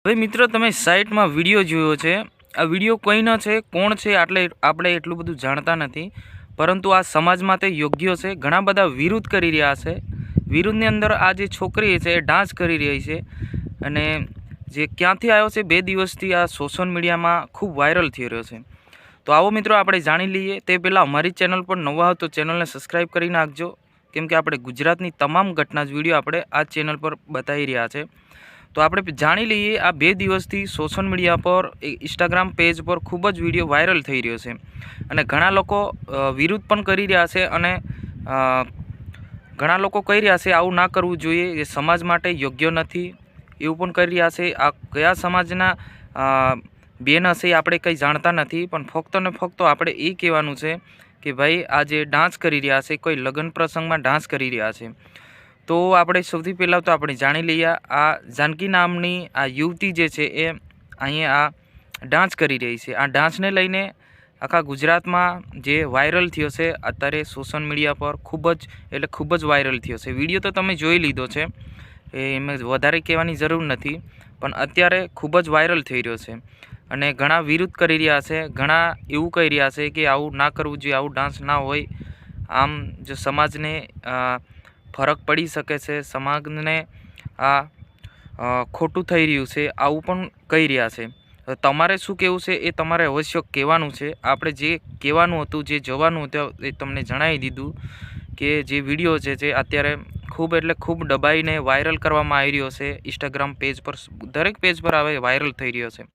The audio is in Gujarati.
હવે મિત્રો તમે સાઇટમાં વિડીયો જોયો છે। આ વિડીયો કોઈનો છે, કોણ છે આપણે એટલું બધું જાણતા નથી, પરંતુ આ સમાજ માટે યોગ્ય છે। ઘણા બધા વિરોધ કરી રહ્યા છે। વિરોધની અંદર આ જે છોકરી છે એ ડાન્સ કરી રહી છે અને જે ક્યાંથી આવ્યો છે, 2 દિવસથી આ સોશિયલ મીડિયામાં ખૂબ વાયરલ થઈ રહ્યો છે। તો આવો મિત્રો આપણે જાણી લઈએ। તે પહેલાં અમારી ચેનલ પર નવા હો તો ચેનલને સબસ્ક્રાઈબ કરી નાખજો, કેમ કે આપણે ગુજરાતની તમામ ઘટના જ વિડીયો આપણે આ ચેનલ પર બતાવી રહ્યા છે। તો આપણે જાણી લઈએ, આ 2 દિવસથી સોશિયલ મીડિયા પર ઇન્સ્ટાગ્રામ પેજ પર ખૂબ જ વિડીયો વાયરલ થઈ રહ્યો છે અને ઘણા લોકો વિરોધ પણ કરી રહ્યા છે અને ઘણા લોકો કહી રહ્યા છે આવું ના કરવું જોઈએ, એ સમાજ માટે યોગ્ય નથી એવું પણ કરી રહ્યા છે। આ કયા સમાજના બેન હશે આપણે કંઈ જાણતા નથી, પણ ફક્ત ને ફક્ત આપણે એ કહેવાનું છે કે ભાઈ આ જે ડાન્સ કરી રહ્યા છે, કોઈ લગ્ન પ્રસંગમાં ડાન્સ કરી રહ્યા છે। તો આપણે સૌથી પહેલાં તો આપણે જાણી લઈએ, આ જાનકી નામની આ યુવતી જે છે એ અહીંયા આ ડાન્સ કરી રહી છે। આ ડાન્સને લઈને આખા ગુજરાતમાં જે વાયરલ થયો છે, અત્યારે સોશિયલ મીડિયા પર ખૂબ જ વાયરલ થયો છે। વિડીયો તો તમે જોઈ લીધો છે, એમાં વધારે કહેવાની જરૂર નથી, પણ અત્યારે ખૂબ જ વાયરલ થઈ રહ્યો છે અને ઘણા વિરોધ કરી રહ્યા છે। ઘણા એવું કહી રહ્યા છે કે આવું ના કરવું જોઈએ, આવું ડાન્સ ના હોય, આમ જો સમાજને ફરક પડી શકે છે, સમાજને આ ખોટું થઈ રહ્યું છે, આવું પણ કહી રહ્યા છે। તમારે શું કહેવું છે એ તમારે અવશ્ય કહેવાનું છે। આપણે જે કહેવાનું હતું, જે જવાનું હતું એ તમને જણાવી દીધું કે જે વિડીયો છે જે અત્યારે ખૂબ દબાઈને વાયરલ કરવામાં આવી રહ્યો છે। ઇન્સ્ટાગ્રામ પેજ પર, દરેક પેજ પર હવે વાયરલ થઈ રહ્યો છે।